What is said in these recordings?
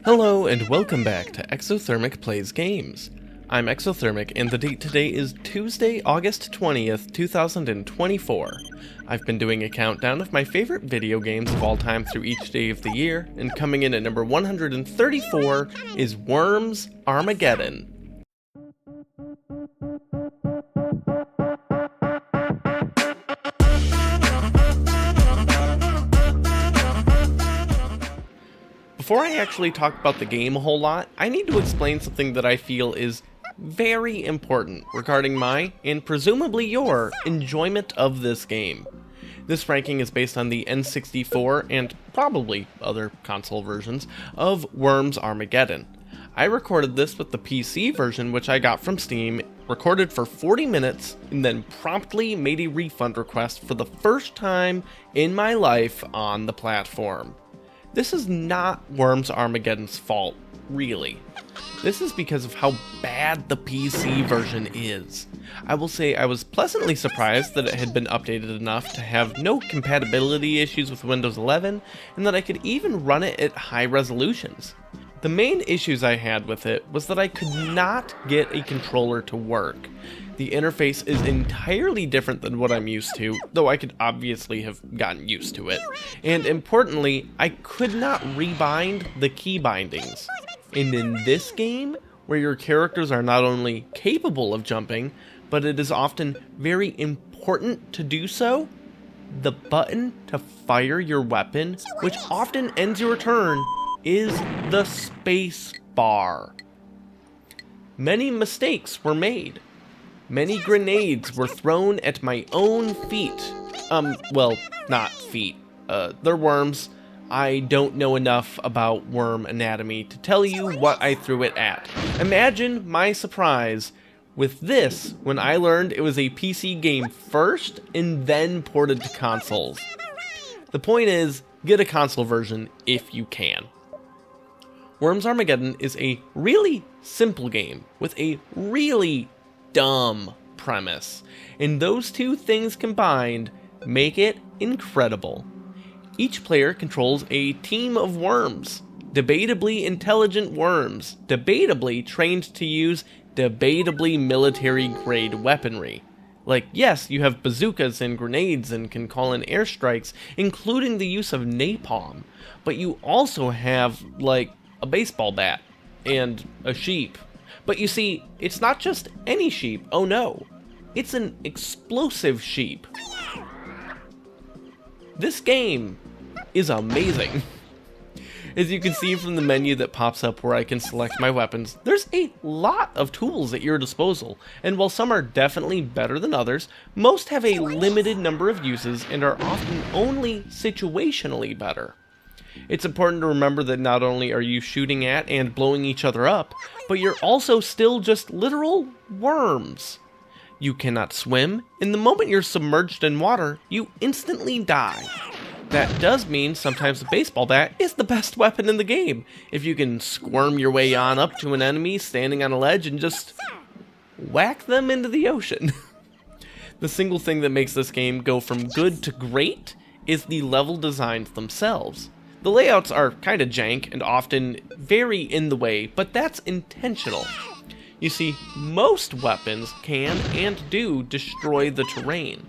Hello and welcome back to Exothermic Plays Games. I'm Exothermic and the date today is Tuesday, August 20th, 2024. I've been doing a countdown of my favorite video games of all time through each day of the year, and coming in at number 134 is Worms Armageddon. Before I actually talk about the game a whole lot, I need to explain something that I feel is very important regarding my, and presumably your, enjoyment of this game. This ranking is based on the N64 and probably other console versions of Worms Armageddon. I recorded this with the PC version, which I got from Steam, recorded for 40 minutes, and then promptly made a refund request for the first time in my life on the platform. This is not Worms Armageddon's fault, really. This is because of how bad the PC version is. I will say I was pleasantly surprised that it had been updated enough to have no compatibility issues with Windows 11, and that I could even run it at high resolutions. The main issues I had with it was that I could not get a controller to work. The interface is entirely different than what I'm used to, though I could obviously have gotten used to it. And importantly, I could not rebind the key bindings. And in this game, where your characters are not only capable of jumping, but it is often very important to do so, the button to fire your weapon, which often ends your turn, is the space bar. Many mistakes were made. Many grenades were thrown at my own feet. Well, not feet. They're worms. I don't know enough about worm anatomy to tell you what I threw it at. Imagine my surprise with this when I learned it was a PC game first and then ported to consoles. The point is, get a console version if you can. Worms Armageddon is a really simple game with a really dumb premise, and those two things combined make it incredible. Each player controls a team of worms, debatably intelligent worms, debatably trained to use debatably military-grade weaponry. Like, yes, you have bazookas and grenades and can call in airstrikes, including the use of napalm, but you also have, like, a baseball bat and a sheep. But you see, it's not just any sheep, oh no. It's an explosive sheep. This game is amazing. As you can see from the menu that pops up where I can select my weapons, there's a lot of tools at your disposal, and while some are definitely better than others, most have a limited number of uses and are often only situationally better. It's important to remember that not only are you shooting at and blowing each other up, but you're also still just literal worms. You cannot swim, and the moment you're submerged in water, you instantly die. That does mean sometimes a baseball bat is the best weapon in the game, if you can squirm your way on up to an enemy standing on a ledge and just whack them into the ocean. The single thing that makes this game go from good to great is the level designs themselves. The layouts are kinda jank and often very in the way, but that's intentional. You see, most weapons can and do destroy the terrain.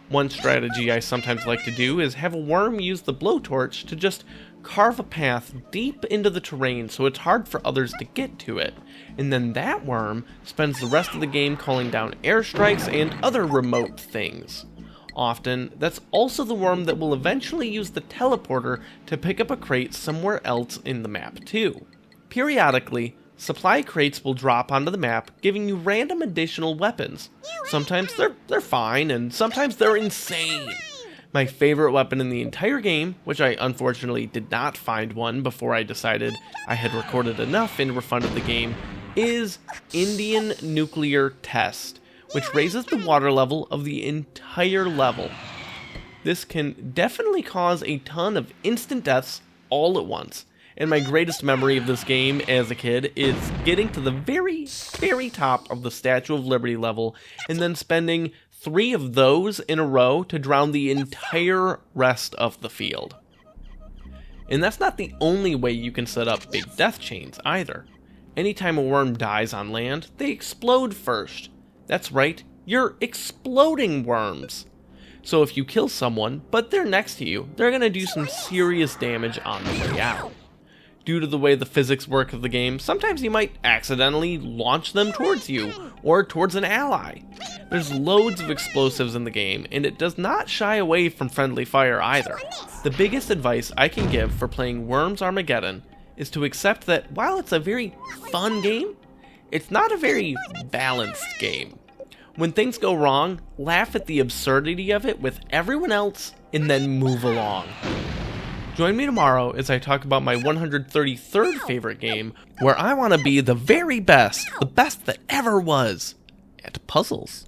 One strategy I sometimes like to do is have a worm use the blowtorch to just carve a path deep into the terrain so it's hard for others to get to it, and then that worm spends the rest of the game calling down airstrikes and other remote things. Often, that's also the worm that will eventually use the teleporter to pick up a crate somewhere else in the map too. Periodically, supply crates will drop onto the map, giving you random additional weapons. Sometimes they're fine, and sometimes they're insane. My favorite weapon in the entire game, which I unfortunately did not find one before I decided I had recorded enough and refunded the game, is Indian Nuclear Test, which raises the water level of the entire level. This can definitely cause a ton of instant deaths all at once, and my greatest memory of this game as a kid is getting to the very, very top of the Statue of Liberty level, and then spending 3 of those in a row to drown the entire rest of the field. And that's not the only way you can set up big death chains either. Anytime a worm dies on land, they explode first. That's right, you're exploding worms. So if you kill someone, but they're next to you, they're gonna do some serious damage on the way out. Due to the way the physics work of the game, sometimes you might accidentally launch them towards you, or towards an ally. There's loads of explosives in the game, and it does not shy away from friendly fire either. The biggest advice I can give for playing Worms Armageddon is to accept that while it's a very fun game, it's not a very balanced game. When things go wrong, laugh at the absurdity of it with everyone else, and then move along. Join me tomorrow as I talk about my 133rd favorite game, where I want to be the very best, the best that ever was, at puzzles.